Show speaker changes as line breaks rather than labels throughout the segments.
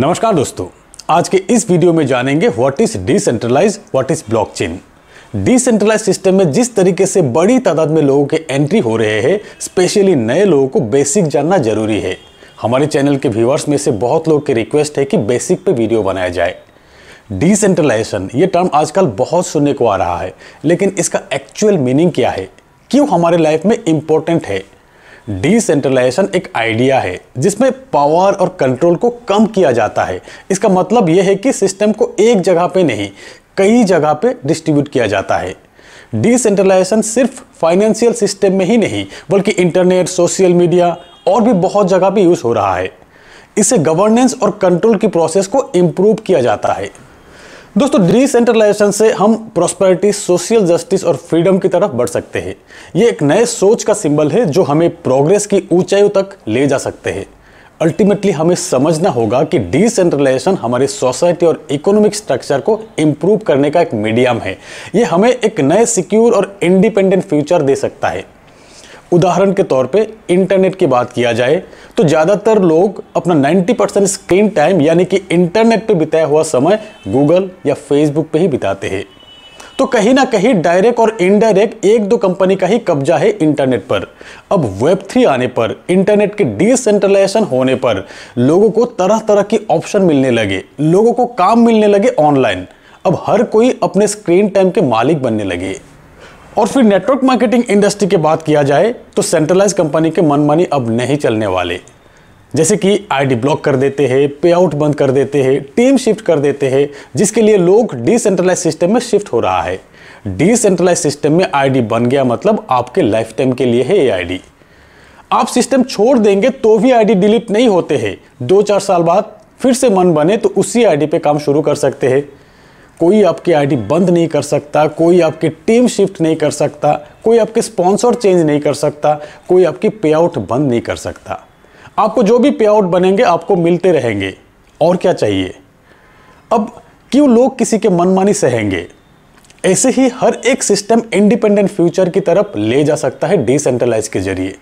नमस्कार दोस्तों, आज के इस वीडियो में जानेंगे what is decentralize, what is blockchain. Decentralize system में जिस तरीके से बड़ी तादाद में लोगों के एंट्री हो रहे हैं, स्पेशली नए लोगों को बेसिक जानना जरूरी है। हमारे चैनल के व्यूअर्स में से बहुत लोग की रिक्वेस्ट है कि बेसिक पे वीडियो बनाया जाए। डिसेंट्रलाइजेशन ये टर्म आजकल बहुत सुनने को आ रहा है, लेकिन इसका एक्चुअल मीनिंग क्या है, क्यों हमारे लाइफ में इंपॉर्टेंट है। डिसेंट्रलाइजेशन एक आइडिया है जिसमें पावर और कंट्रोल को कम किया जाता है। इसका मतलब यह है कि सिस्टम को एक जगह पे नहीं, कई जगह पे डिस्ट्रीब्यूट किया जाता है। डिसेंट्रलाइजेशन सिर्फ फाइनेंशियल सिस्टम में ही नहीं, बल्कि इंटरनेट, सोशल मीडिया और भी बहुत जगह पे यूज हो रहा है। इससे गवर्नेंस और कंट्रोल की प्रोसेस को इंप्रूव किया जाता है। दोस्तों, डिसेंट्रलाइजेशन से हम प्रॉस्पेरिटी, सोशल जस्टिस और फ्रीडम की तरफ बढ़ सकते हैं। ये एक नए सोच का सिंबल है जो हमें प्रोग्रेस की ऊंचाइयों तक ले जा सकते हैं। अल्टीमेटली हमें समझना होगा कि डिसेंट्रलाइजेशन हमारे सोसाइटी और इकोनॉमिक स्ट्रक्चर को इंप्रूव करने का एक मीडियम है। ये हमें एक नए सिक्योर और इंडिपेंडेंट फ्यूचर दे सकता है। उदाहरण के तौर पे इंटरनेट की बात किया जाए तो ज़्यादातर लोग अपना 90% स्क्रीन टाइम यानी कि इंटरनेट पे बिताया हुआ समय गूगल या फेसबुक पे ही बिताते हैं। तो कहीं ना कहीं डायरेक्ट और इनडायरेक्ट एक दो कंपनी का ही कब्जा है इंटरनेट पर। अब वेब3 आने पर, इंटरनेट के डिसेंट्रलाइजेशन होने पर लोगों को तरह तरह की ऑप्शन मिलने लगे, लोगों को काम मिलने लगे ऑनलाइन। अब हर कोई अपने स्क्रीन टाइम के मालिक बनने लगे। और फिर नेटवर्क मार्केटिंग इंडस्ट्री की बात किया जाए तो सेंट्रलाइज कंपनी के मनमानी अब नहीं चलने वाले। जैसे कि आईडी ब्लॉक कर देते हैं, पे आउट बंद कर देते हैं, टीम शिफ्ट कर देते हैं, जिसके लिए लोग डिसेंट्रलाइज सिस्टम में शिफ्ट हो रहा है। डिसेंट्रलाइज सिस्टम में आईडी बन गया मतलब आपके लाइफ टाइम के लिए है ये आईडी। आप सिस्टम छोड़ देंगे तो भी आईडी डिलीट नहीं होते हैं। 2-4 साल बाद फिर से मन बने तो उसी आईडी पे काम शुरू कर सकते हैं। कोई आपकी आईडी बंद नहीं कर सकता, कोई आपकी टीम शिफ्ट नहीं कर सकता, कोई आपके स्पॉन्सर चेंज नहीं कर सकता, कोई आपकी पे आउट बंद नहीं कर सकता। आपको जो भी पे आउट बनेंगे आपको मिलते रहेंगे। और क्या चाहिए। अब क्यों लोग किसी के मनमानी सहेंगे। ऐसे ही हर एक सिस्टम इंडिपेंडेंट फ्यूचर की तरफ ले जा सकता है डिसेंट्रलाइज के जरिए।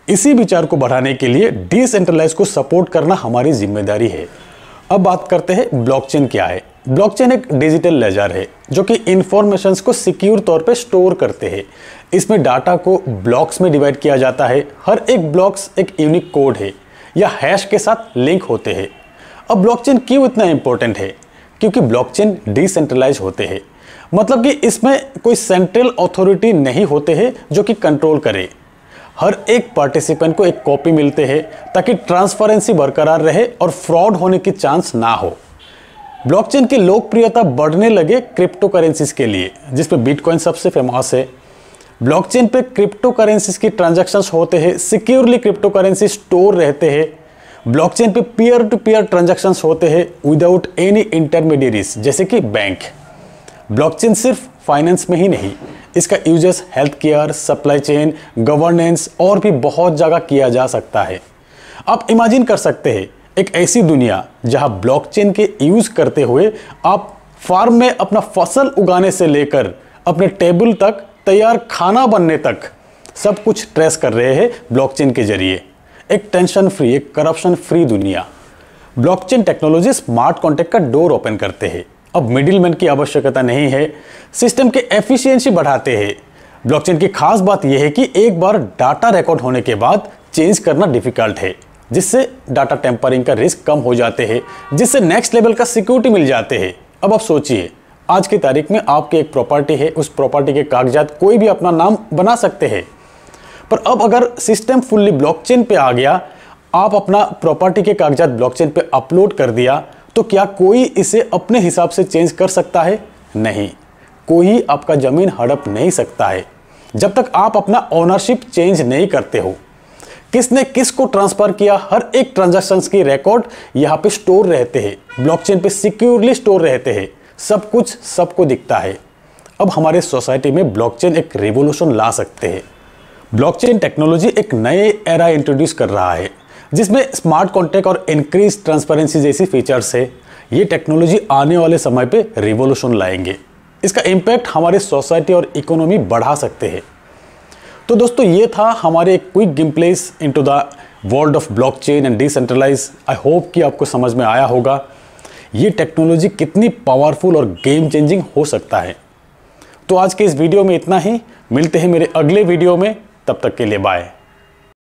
इसी विचार को बढ़ाने के लिए डिसेंट्रलाइज को सपोर्ट करना हमारी जिम्मेदारी है। अब बात करते हैं ब्लॉकचेन क्या है। ब्लॉकचेन एक डिजिटल लेजर है जो कि इंफॉर्मेशंस को सिक्योर तौर पे स्टोर करते हैं। इसमें डाटा को ब्लॉक्स में डिवाइड किया जाता है। हर एक ब्लॉक्स एक यूनिक कोड है या हैश के साथ लिंक होते हैं। अब ब्लॉकचेन क्यों इतना इंपॉर्टेंट है, क्योंकि ब्लॉकचेन डिसेंट्रलाइज होते हैं। मतलब कि इसमें कोई सेंट्रल अथॉरिटी नहीं होते हैं जो कि कंट्रोल करे। हर एक पार्टिसिपेंट को एक कॉपी मिलते हैं ताकि ट्रांसपेरेंसी बरकरार रहे और फ्रॉड होने की चांस ना हो। ब्लॉकचेन की लोकप्रियता बढ़ने लगे क्रिप्टो करेंसीज के लिए, जिसमें बिटकॉइन सबसे फेमस है। ब्लॉकचेन पे क्रिप्टो करेंसीज की ट्रांजैक्शंस होते हैं, सिक्योरली क्रिप्टो करेंसी स्टोर रहते हैं। ब्लॉकचेन पे पीयर टू पीयर ट्रांजैक्शंस होते हैं विदाउट एनी इंटरमीडियरीज, जैसे कि बैंक। ब्लॉकचेन सिर्फ फाइनेंस में ही नहीं, इसका uses health care, supply chain, governance और भी बहुत जगह किया जा सकता है। आप इमेजिन कर सकते हैं एक ऐसी दुनिया जहां ब्लॉकचेन के यूज करते हुए आप फार्म में अपना फसल उगाने से लेकर अपने टेबल तक तैयार खाना बनने तक सब कुछ ट्रेस कर रहे हैं ब्लॉकचेन के जरिए। एक टेंशन फ्री, एक करप्शन फ्री दुनिया। ब्लॉकचेन टेक्नोलॉजी स्मार्ट कॉन्ट्रैक्ट का डोर ओपन करते हैं। अब मिडिलमैन की आवश्यकता नहीं है, सिस्टम के एफिशिएंसी बढ़ाते हैं। ब्लॉकचेन की खास बात यह है कि एक बार डाटा रिकॉर्ड होने के बाद चेंज करना डिफिकल्ट है, जिससे डाटा टेम्परिंग का रिस्क कम हो जाते हैं, जिससे नेक्स्ट लेवल का सिक्योरिटी मिल जाते हैं। अब आप सोचिए, आज की तारीख में आपकी एक प्रॉपर्टी है, उस प्रॉपर्टी के कागजात कोई भी अपना नाम बना सकते हैं। पर अब अगर सिस्टम फुल्ली ब्लॉकचेन पे आ गया, आप अपना प्रॉपर्टी के कागजात ब्लॉकचेन पे अपलोड कर दिया, तो क्या कोई इसे अपने हिसाब से चेंज कर सकता है? नहीं, कोई आपका जमीन हड़प नहीं सकता है जब तक आप अपना ओनरशिप चेंज नहीं करते हो। किसने किसको ट्रांसफर किया, हर एक ट्रांजैक्शंस की रिकॉर्ड यहाँ पे स्टोर रहते हैं, ब्लॉकचेन पे सिक्योरली स्टोर रहते हैं। सब कुछ सबको दिखता है। अब हमारे सोसाइटी में ब्लॉकचेन एक रिवॉल्यूशन ला सकते हैं। ब्लॉकचेन टेक्नोलॉजी एक नए एरा इंट्रोड्यूस कर रहा है जिसमें स्मार्ट कॉन्ट्रैक्ट और इंक्रीज ट्रांसपेरेंसी जैसी फीचर्स है। ये टेक्नोलॉजी आने वाले समय पे रिवॉल्यूशन लाएंगे। इसका इम्पैक्ट हमारे सोसाइटी और इकोनॉमी बढ़ा सकते हैं। तो दोस्तों, ये था हमारे quick glimpse into the world of blockchain and decentralize. I hope कि आपको समझ में आया होगा ये टेक्नोलॉजी कितनी पावरफुल और गेम चेंजिंग हो सकता है। तो आज के इस वीडियो में इतना ही, मिलते हैं मेरे अगले वीडियो में, तब तक के लिए बाय।